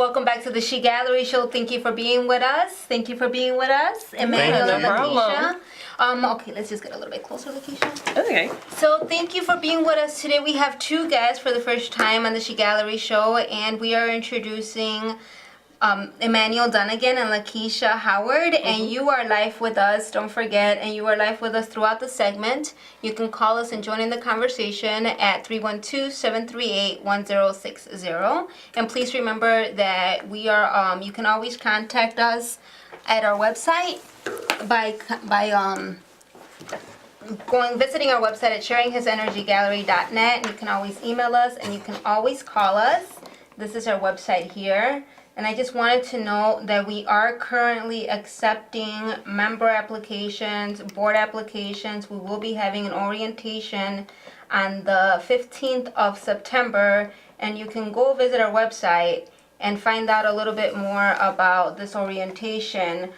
welcome back to the S.H.E Gallery show. Thank you for being with us. Thank you for being with us. Emmanuel and Lakeisha. Okay, let's just get a little bit closer, Lakeisha. Okay. So thank you for being with us today. We have two guests for the first time on the S.H.E Gallery show, and we are introducing Emmanuel Dunnigan and Lakeisha Howard, and you are live with us, don't forget, and you are live with us throughout the segment. You can call us and join in the conversation at 312-738-1060. And please remember that we are, you can always contact us at our website by visiting our website at sharinghisenergygallery.net, and you can always email us, and you can always call us. This is our website here. And I just wanted to note that we are currently accepting member applications, board applications. We will be having an orientation on the 15th of September, and you can go visit our website and find out a little bit more about this orientation.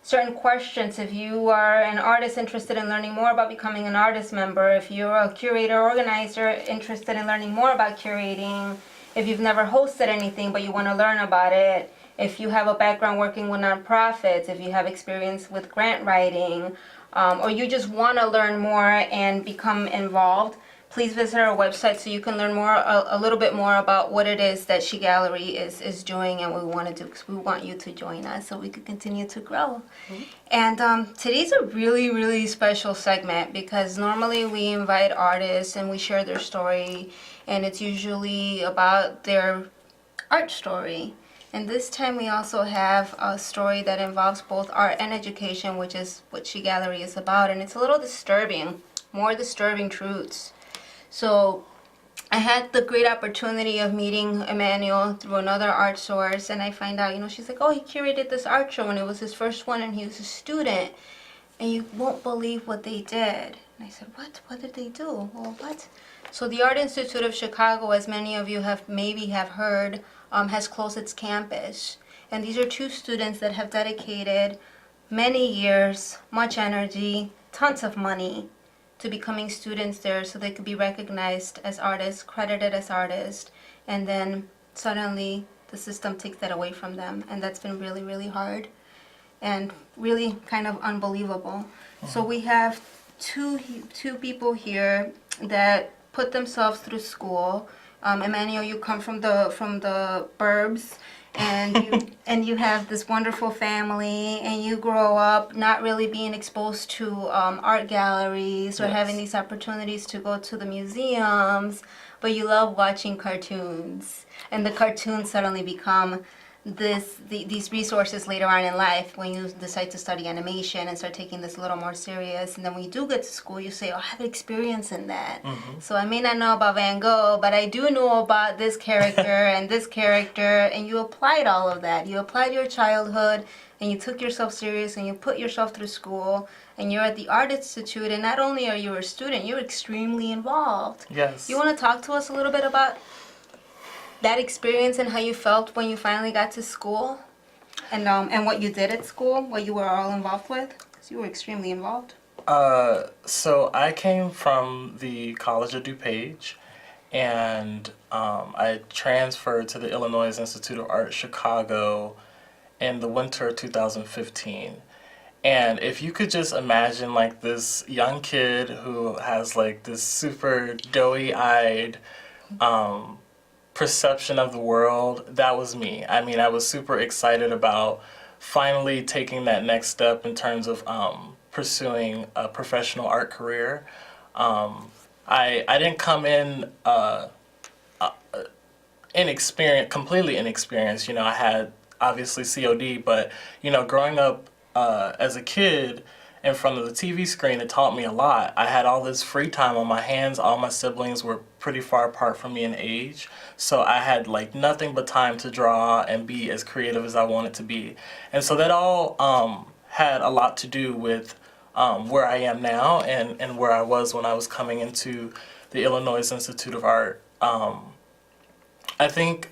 Certain questions, if you are an artist interested in learning more about becoming an artist member, if you're a curator organizer interested in learning more about curating, if you've never hosted anything but you want to learn about it, if you have a background working with nonprofits, if you have experience with grant writing, or you just want to learn more and become involved, please visit our website so you can learn more, a little bit more about what it is that S.H.E Gallery is doing and what we want to do, because we want you to join us so we can continue to grow. And today's a really, really special segment because normally we invite artists and we share their story, and it's usually about their art story. And this time we also have a story that involves both art and education, which is what S.H.E Gallery is about, and it's a little disturbing, more disturbing truths. So I had the great opportunity of meeting Emmanuel through another art source, and I find out, she's like, oh, he curated this art show, and it was his first one, and he was a student, and you won't believe what they did. And I said, what? What did they do? Well, what? So the Art Institute of Chicago, as many of you have heard, has closed its campus. And these are two students that have dedicated many years, much energy, tons of money to becoming students there so they could be recognized as artists, credited as artists, and then suddenly the system takes that away from them. And that's been really, really hard and really kind of unbelievable. So we have two people here that put themselves through school. Emmanuel, you come from the burbs, and you have this wonderful family, and you grow up not really being exposed to art galleries or having these opportunities to go to the museums, but you love watching cartoons, and the cartoons suddenly become these resources later on in life when you decide to study animation and start taking this a little more serious. And then when you do get to school, you say, oh, I have experience in that. So I may not know about Van Gogh, but I do know about this character and this character. And you applied all of that. You applied your childhood, and you took yourself serious, and you put yourself through school, and you're at the Art Institute, and not only are you a student, you're extremely involved. Yes. You want to talk to us a little bit about that experience and how you felt when you finally got to school, and what you did at school, what you were all involved with? Because you were extremely involved. So I came from the College of DuPage, and I transferred to the Illinois Institute of Art Chicago in the winter of 2015. And if you could just imagine like this young kid who has like this super doughy-eyed perception of the world, that was me. I mean, I was super excited about finally taking that next step in terms of pursuing a professional art career. I didn't come in completely inexperienced. I had obviously COD, but growing up as a kid in front of the TV screen, it taught me a lot. I had all this free time on my hands. All my siblings were pretty far apart from me in age, so I had like nothing but time to draw and be as creative as I wanted to be. And so that all had a lot to do with where I am now and where I was when I was coming into the Illinois Institute of Art. I think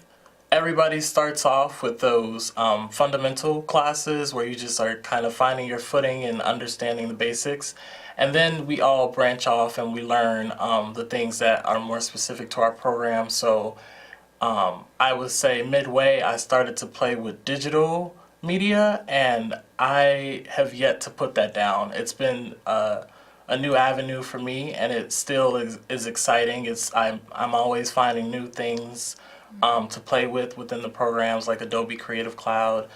everybody starts off with those fundamental classes where you just are kind of finding your footing and understanding the basics. And then we all branch off and we learn the things that are more specific to our program. So I would say midway, I started to play with digital media, and I have yet to put that down. It's been a new avenue for me, and it still is exciting. I'm always finding new things to play with within the programs like Adobe Creative Cloud.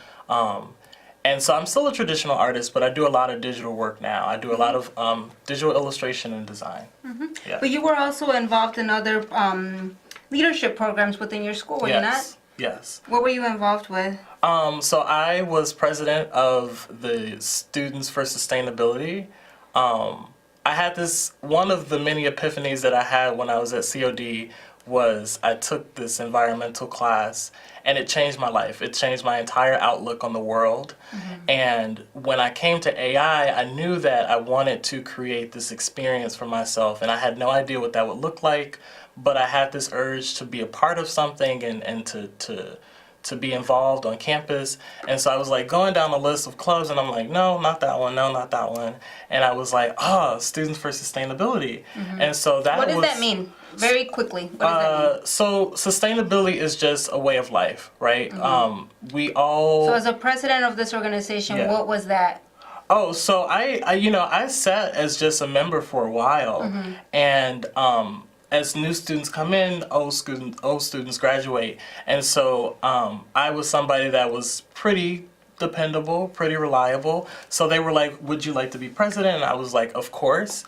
And so I'm still a traditional artist, but I do a lot of digital work now. I do a lot of digital illustration and design. Yeah. But you were also involved in other leadership programs within your school, were you not? Yes. What were you involved with? So I was president of the Students for Sustainability. I had one of the many epiphanies that I had when I was at COD was I took this environmental class, and it changed my life. It changed my entire outlook on the world. And when I came to AI, I knew that I wanted to create this experience for myself, and I had no idea what that would look like, but I had this urge to be a part of something and to be involved on campus. And so I was like going down the list of clubs, and I'm like, no, not that one, no, not that one. And I was like, Students for Sustainability. And so What does that mean? Very quickly, what does that mean? So sustainability is just a way of life, right? So as a president of this organization, what was that? Oh, so I sat as just a member for a while, and as new students come in, old students graduate, and so I was somebody that was pretty dependable, pretty reliable. So they were like, "Would you like to be president?" And I was like, "Of course."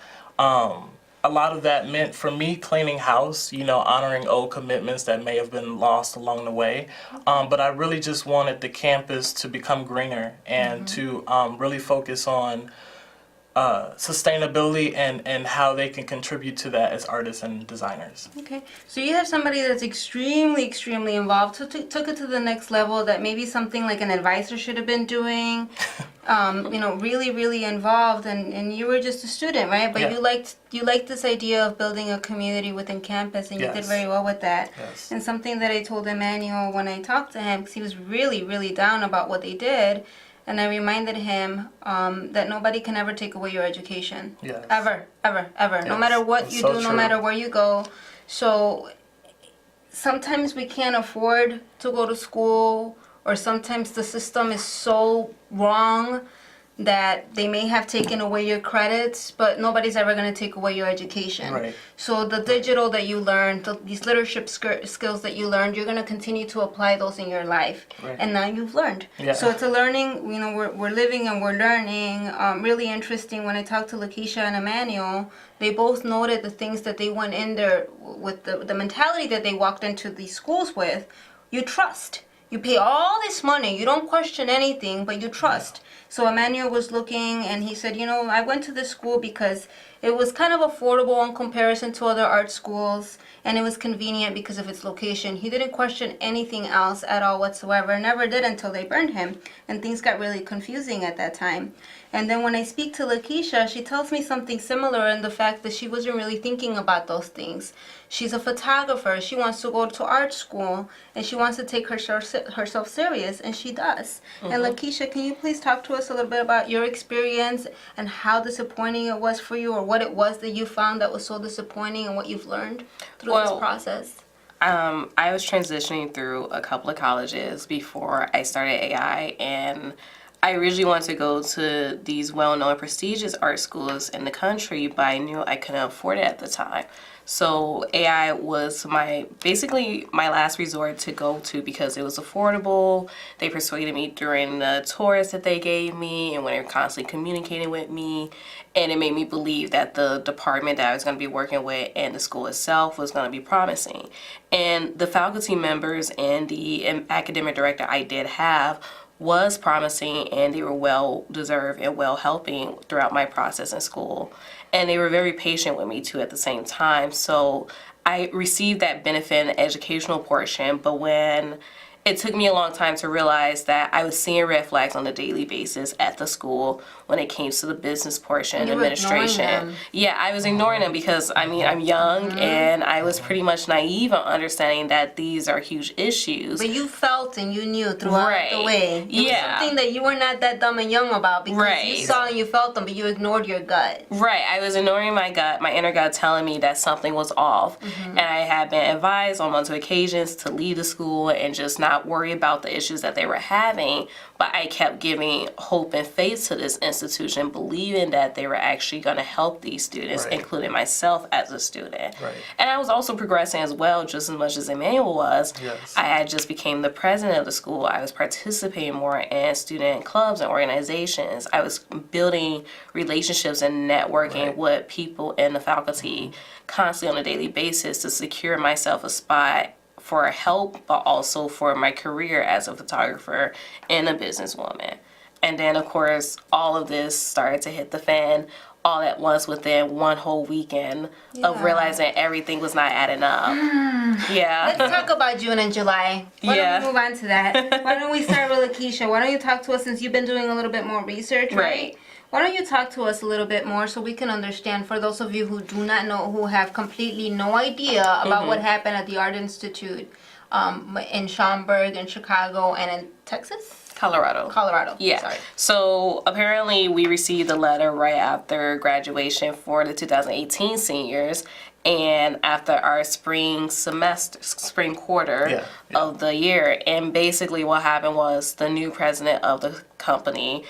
A lot of that meant for me cleaning house, honoring old commitments that may have been lost along the way. But I really just wanted the campus to become greener and to really focus on sustainability and how they can contribute to that as artists and designers. Okay, so you have somebody that's extremely, extremely involved, took it to the next level that maybe something like an advisor should have been doing, really, really involved, and you were just a student, right? But you liked this idea of building a community within campus, and you did very well with that. Yes. And something that I told Emmanuel when I talked to him, because he was really, really down about what they did, and I reminded him that nobody can ever take away your education. Yes. Ever, ever, ever. Yes. No matter what That's you so do, no true. matter where you go. So sometimes we can't afford to go to school, or sometimes the system is so wrong that they may have taken away your credits, but nobody's ever going to take away your education. Right. So the digital that you learned, these leadership skills that you learned, you're going to continue to apply those in your life. Right. And now you've learned. Yeah. So it's a learning, we're living and we're learning. Really interesting, when I talked to Lakeisha and Emmanuel, they both noted the things that they went in there with, the mentality that they walked into these schools with. You trust. You pay all this money, you don't question anything, but you trust. So Emmanuel was looking, and he said, I went to this school because it was kind of affordable in comparison to other art schools, and it was convenient because of its location. He didn't question anything else at all whatsoever, never did until they burned him, and things got really confusing at that time. And then when I speak to Lakeisha, she tells me something similar in the fact that she wasn't really thinking about those things. She's a photographer. She wants to go to art school, and she wants to take herself serious, and she does. And Lakeisha, can you please talk to us a little bit about your experience and how disappointing it was for you, or what it was that you found that was so disappointing, and what you've learned through this process? I was transitioning through a couple of colleges before I started AI, and I originally wanted to go to these well-known prestigious art schools in the country, but I knew I couldn't afford it at the time. So AI was basically my last resort to go to because it was affordable. They persuaded me during the tours that they gave me and when they were constantly communicating with me. And it made me believe that the department that I was going to be working with and the school itself was going to be promising. And the faculty members and the academic director I did have was promising, and they were well deserved and well helping throughout my process in school. And they were very patient with me too at the same time. So I received that benefit in the educational portion, but when it took me a long time to realize that I was seeing red flags on a daily basis at the school when it came to the business portion and You were ignoring administration. them. Yeah, I was ignoring them because I'm young and I was pretty much naive on understanding that these are huge issues. But you felt and you knew throughout the way. It was something that you were not that dumb and young about because you saw and you felt them, but you ignored your gut. Right. I was ignoring my gut, my inner gut telling me that something was off. And I had been advised on multiple occasions to leave the school and just not worry about the issues that they were having. But I kept giving hope and faith to this institution, believing that they were actually going to help these students, including myself as a student. And I was also progressing as well, just as much as Emmanuel was. I had just became the president of the school. I was participating more in student clubs and organizations. I was building relationships and networking with people in the faculty constantly on a daily basis to secure myself a spot for help, but also for my career as a photographer and a businesswoman. And then, of course, all of this started to hit the fan all at once within one whole weekend of realizing everything was not adding up. Let's talk about June and July. Why don't we move on to that? Why don't we start with Lakeisha? Why don't you talk to us, since you've been doing a little bit more research, right? Why don't you talk to us a little bit more so we can understand, for those of you who do not know, who have completely no idea about what happened at the Art Institute in Schaumburg, in Chicago, and in Texas? Colorado. Yeah. Sorry. So apparently we received a letter right after graduation for the 2018 seniors. And after our spring quarter of the year. And basically what happened was the new president of the company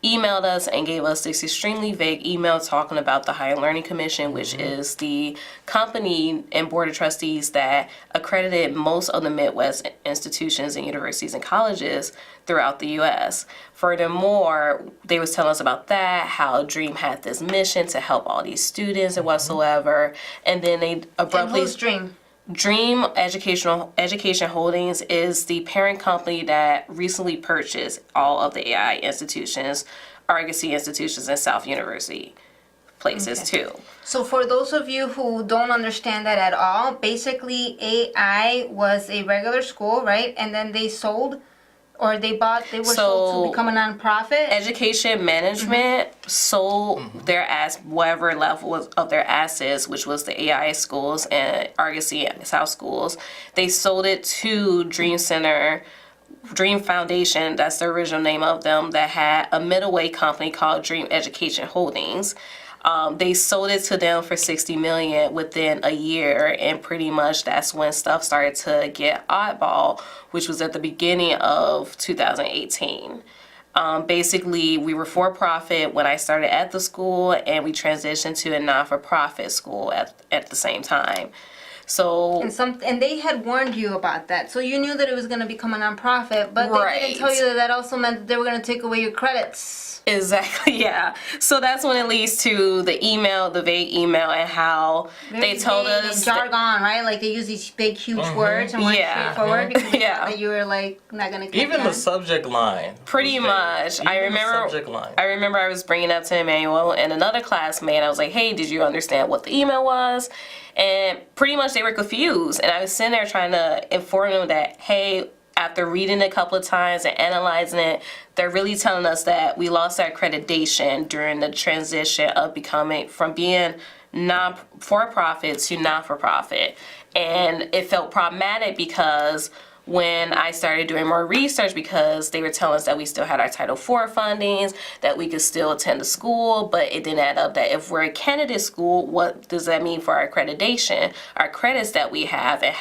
emailed us and gave us this extremely vague email talking about the Higher Learning Commission, which is the company and board of trustees that accredited most of the Midwest institutions and universities and colleges throughout the U.S. Furthermore, they was telling us about that, how Dream had this mission to help all these students and whatsoever, and then they abruptly... And who's Dream? Dream Education Holdings is the parent company that recently purchased all of the AI institutions, Argosy institutions, and South University places too. So for those of you who don't understand that at all, basically AI was a regular school, right? And then they sold, or they were sold to become a nonprofit. Education Management sold their whatever level of their assets, which was the AI schools and Argosy South schools. They sold it to Dream Foundation, that's the original name of them, that had a middleweight company called Dream Education Holdings. They sold it to them for $60 million within a year, and pretty much that's when stuff started to get oddball, which was at the beginning of 2018. Basically, we were for-profit when I started at the school, and we transitioned to a non-for-profit school at the same time. So and they had warned you about that, so you knew that it was going to become a nonprofit, but they didn't tell you that also meant that they were going to take away your credits. Exactly, yeah. So that's when it leads to the email, the vague email, and how they told us jargon, right? Like they use these big, huge words and weren't straightforward because they thought that you were like not gonna. Even the subject line. Pretty much. I remember I was bringing up to Emmanuel and another classmate. I was like, "Hey, did you understand what the email was?" And pretty much they were confused. And I was sitting there trying to inform them that, hey, after reading it a couple of times and analyzing it, they're really telling us that we lost our accreditation during the transition of becoming from being for-profit to non-for-profit. And it felt problematic because when I started doing more research, because they were telling us that we still had our Title IV fundings, that we could still attend the school, but it didn't add up that if we're a candidate school, what does that mean for our accreditation, our credits that we have, and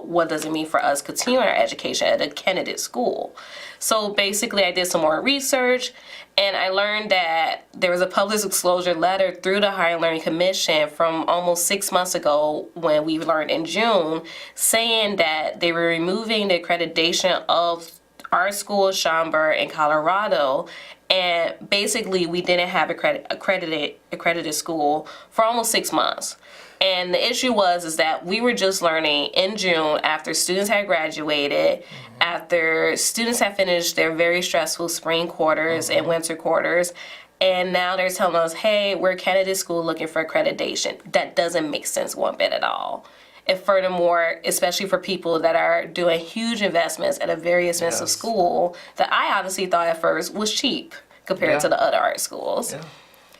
what does it mean for us continuing our education at a candidate school? So basically I did some more research, and I learned that there was a public disclosure letter through the Higher Learning Commission from almost 6 months ago, when we learned in June, saying that they were removing the accreditation of our school, Schaumburg, in Colorado. And basically we didn't have accredited school for almost 6 months. And the issue was that we were just learning in June, after students had graduated, after students had finished their very stressful spring quarters and winter quarters, and now they're telling us, hey, we're a candidate school looking for accreditation. That doesn't make sense one bit at all. And furthermore, especially for people that are doing huge investments at a very expensive school that I honestly thought at first was cheap, compared to the other art schools. Yeah.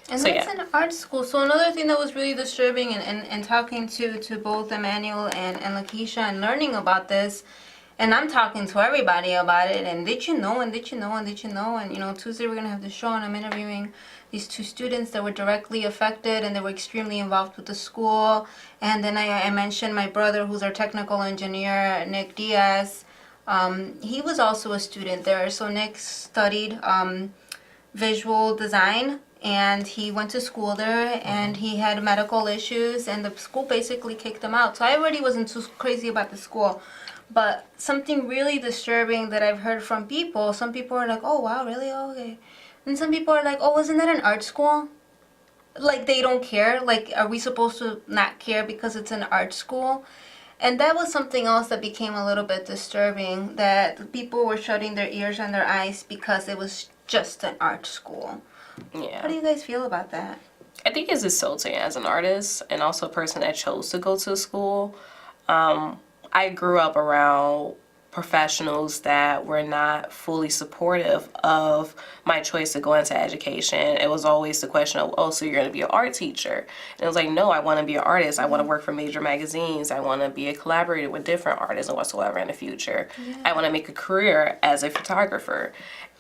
And So, that's yeah. an art school. So another thing that was really disturbing and talking to both Emmanuel and Lakeisha and learning about this, and I'm talking to everybody about it, and did you know, and did you know, and did you know, and Tuesday we're going to have the show, and I'm interviewing these two students that were directly affected, and they were extremely involved with the school. And then I mentioned my brother, who's our technical engineer, Nick Diaz. He was also a student there. So Nick studied visual design, and he went to school there, and he had medical issues, and the school basically kicked him out. So I already wasn't too crazy about the school. But something really disturbing that I've heard from people, some people are like, oh, wow, really? Oh, okay. And some people are like, oh, isn't that an art school? Like, they don't care. Like, are we supposed to not care because it's an art school? And that was something else that became a little bit disturbing, that people were shutting their ears and their eyes because it was just an art school. Yeah. How do you guys feel about that? I think it's insulting as an artist and also a person that chose to go to school. I grew up around professionals that were not fully supportive of my choice to go into education. It was always the question of, oh, so you're going to be an art teacher. And it was like, no, I want to be an artist. I want to work for major magazines. I want to be a collaborator with different artists and whatsoever in the future. Yeah. I want to make a career as a photographer.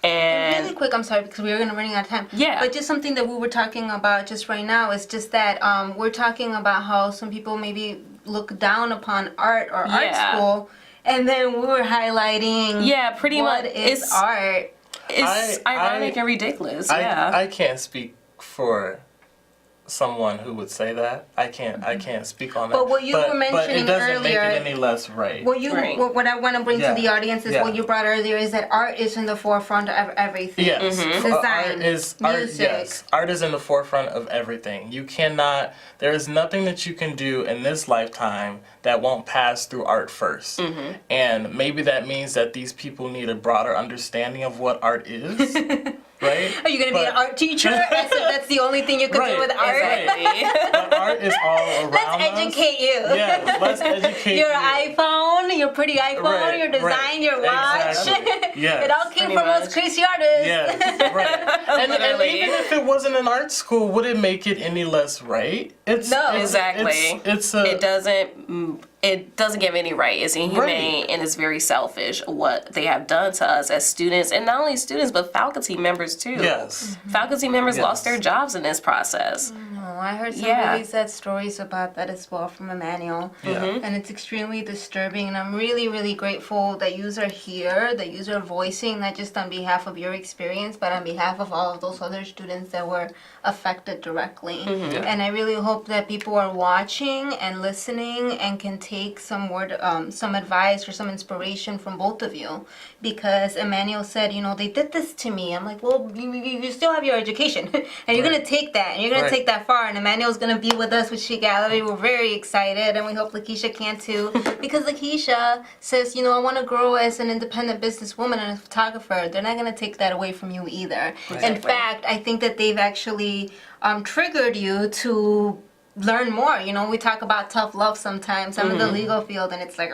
And really quick, I'm sorry, because we were going to running out of time. Yeah. But just something that we were talking about just right now is just that we're talking about how some people maybe look down upon art or art school, and then we were highlighting pretty much it's art. It's ironic and ridiculous. I can't speak for someone who would say that. I can't speak on that. But what you were mentioning it doesn't earlier, make it any less right. What I want to bring to the audience is what you brought earlier is that art is in the forefront of everything. Yes. Design, music. Art is in the forefront of everything. There is nothing that you can do in this lifetime that won't pass through art first. And maybe that means that these people need a broader understanding of what art is. Right? Are you going to be an art teacher? That's the only thing you can do with art? Exactly. But art is all around Let's educate you. Yeah, let's educate your you. iPhone, your pretty iPhone, your design, your watch. Exactly. Yes. It all came from those crazy artists. Yes, right. And even if it wasn't an art school, would it make it any less right? Exactly. It doesn't give any right. It's inhumane and it's very selfish what they have done to us as students, and not only students but faculty members too. Yes. Faculty members lost their jobs in this process. I heard some really sad stories about that as well from Emmanuel. And it's extremely disturbing, and I'm really, really grateful that you are here, that you are voicing, not just on behalf of your experience, but on behalf of all of those other students that were affected directly. And I really hope that people are watching and listening and can take some advice or some inspiration from both of you. Because Emmanuel said, they did this to me. I'm like, well, you still have your education, and you're going to take that, and you're going to take that far. And Emmanuel's going to be with us with S.H.E Gallery. We're very excited, and we hope Lakeisha can too. Because Lakeisha says, I want to grow as an independent businesswoman and a photographer. They're not going to take that away from you either. Exactly. In fact, I think that they've actually triggered you to learn more. We talk about tough love sometimes. I'm in the legal field, and it's like,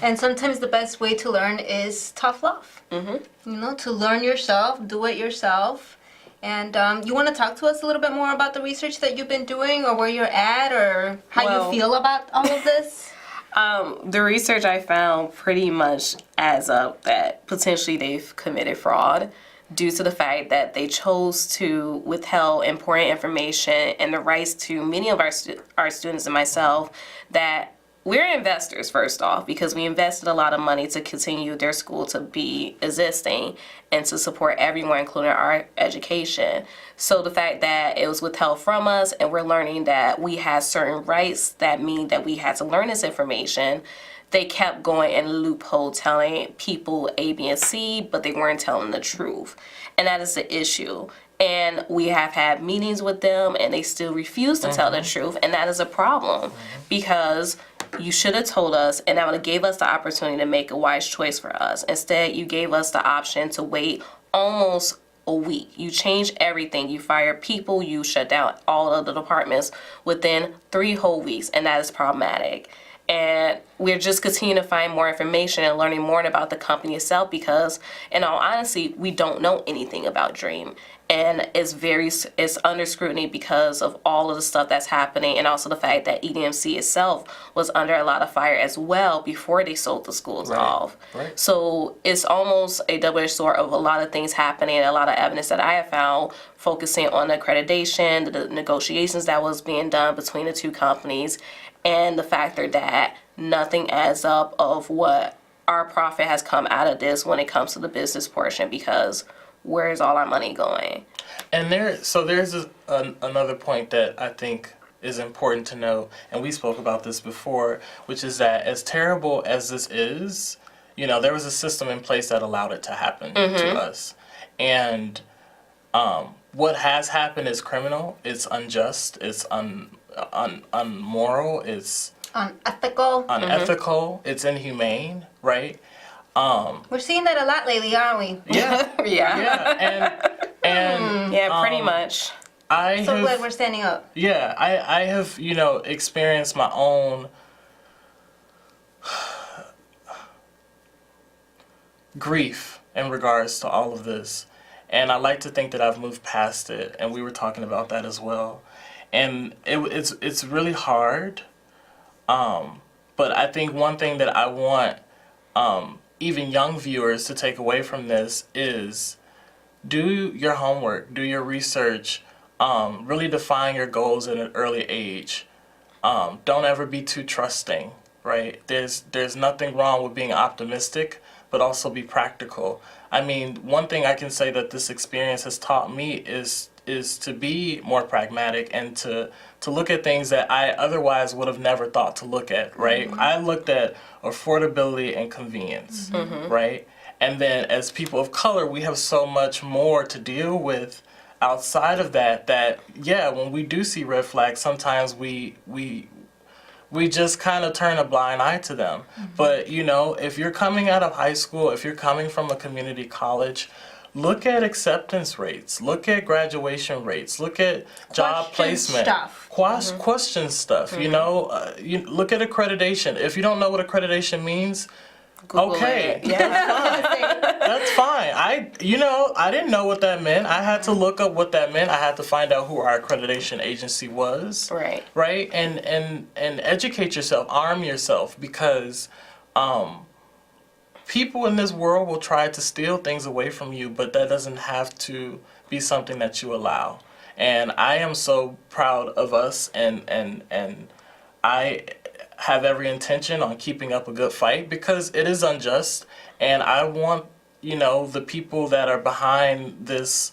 and sometimes the best way to learn is tough love. To learn yourself, do it yourself. And you want to talk to us a little bit more about the research that you've been doing, or where you're at, or how you feel about all of this? The research I found pretty much adds up that potentially they've committed fraud due to the fact that they chose to withhold important information and the rights to many of our students and myself that we're investors, first off, because we invested a lot of money to continue their school to be existing and to support everyone, including our education. So the fact that it was withheld from us and we're learning that we had certain rights that mean that we had to learn this information, they kept going in a loophole telling people A, B, and C, but they weren't telling the truth. And that is the issue. And we have had meetings with them and they still refuse to tell the truth. And that is a problem because you should have told us, and that would have gave us the opportunity to make a wise choice for us. Instead, you gave us the option to wait almost a week. You changed everything. You fired people. You shut down all of the departments within 3 whole weeks, and that is problematic. And we're just continuing to find more information and learning more about the company itself because, in all honesty, we don't know anything about Dream. And it's under scrutiny because of all of the stuff that's happening, and also the fact that EDMC itself was under a lot of fire as well before they sold the schools off. Right. So it's almost a double-edged sword of a lot of things happening, a lot of evidence that I have found focusing on accreditation, the negotiations that was being done between the two companies, and the factor that nothing adds up of what our profit has come out of this when it comes to the business portion, because where is all our money going? And there's another point that I think is important to know, and we spoke about this before, which is that as terrible as this is, there was a system in place that allowed it to happen to us. And what has happened is criminal, it's unjust, it's unmoral, it's unethical, it's inhumane, right? We're seeing that a lot lately, aren't we? Yeah. Yeah. And Yeah, pretty much. So glad we're standing up. Yeah, I have, experienced my own grief in regards to all of this. And I like to think that I've moved past it, and we were talking about that as well. And it's really hard, but I think one thing that I want even young viewers to take away from this is do your homework, do your research, really define your goals at an early age. Don't ever be too trusting, right? There's nothing wrong with being optimistic, but also be practical. I mean, one thing I can say that this experience has taught me is to be more pragmatic and to look at things that I otherwise would have never thought to look at, right? I looked at affordability and convenience, right? And then as people of color, we have so much more to deal with outside of that, yeah, when we do see red flags, sometimes we just kind of turn a blind eye to them. But, if you're coming out of high school, if you're coming from a community college, look at acceptance rates, look at graduation rates, look at job placement. Question stuff, look at accreditation. If you don't know what accreditation means, Google okay, it. Yeah. that's fine. I didn't know what that meant. I had to look up what that meant. I had to find out who our accreditation agency was. Right? And educate yourself, arm yourself, because people in this world will try to steal things away from you, but that doesn't have to be something that you allow. And I am so proud of us, and I have every intention on keeping up a good fight because it is unjust, and I want, the people that are behind this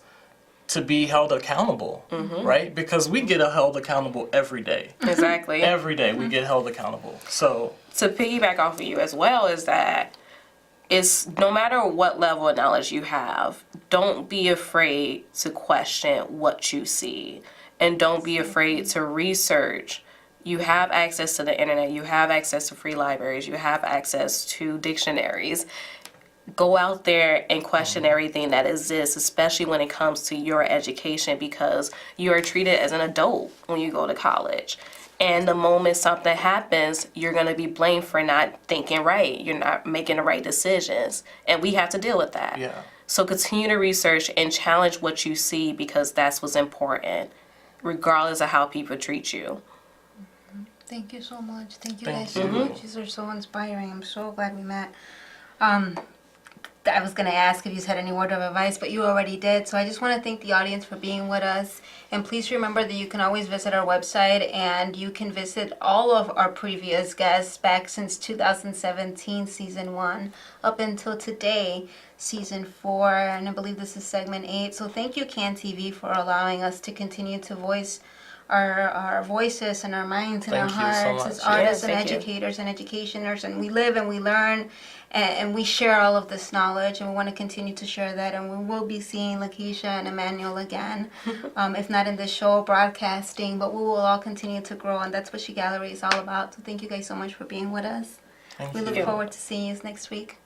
to be held accountable, right? Because we get held accountable every day. Exactly. Every day we get held accountable. So to piggyback off of you as well is that it's no matter what level of knowledge you have, don't be afraid to question what you see, and don't be afraid to research. You have access to the internet, you have access to free libraries, you have access to dictionaries. Go out there and question everything that exists, especially when it comes to your education, because you are treated as an adult when you go to college. And the moment something happens, you're going to be blamed for not thinking right. You're not making the right decisions. And we have to deal with that. yeah. So continue to research and challenge what you see, because that's what's important, regardless of how people treat you. Thank you so much. Thank you Thank guys so you. much. These are so inspiring. I'm so glad we met. I was going to ask if you had any word of advice, but you already did. So I just want to thank the audience for being with us. And please remember that you can always visit our website, and you can visit all of our previous guests back since 2017, season 1, up until today, season 4. And I believe this is segment 8. So thank you, Can TV, for allowing us to continue to voice our voices and our minds and Thank our you so hearts much. as artists and Thank you. educators and educationers, and we live and we learn and we share all of this knowledge, and we want to continue to share that, and we will be seeing Lakeisha and Emmanuel again, if not in this show, broadcasting, but we will all continue to grow, and that's what S.H.E Gallery is all about. So thank you guys so much for being with us. Thank We you. look forward to seeing you next week.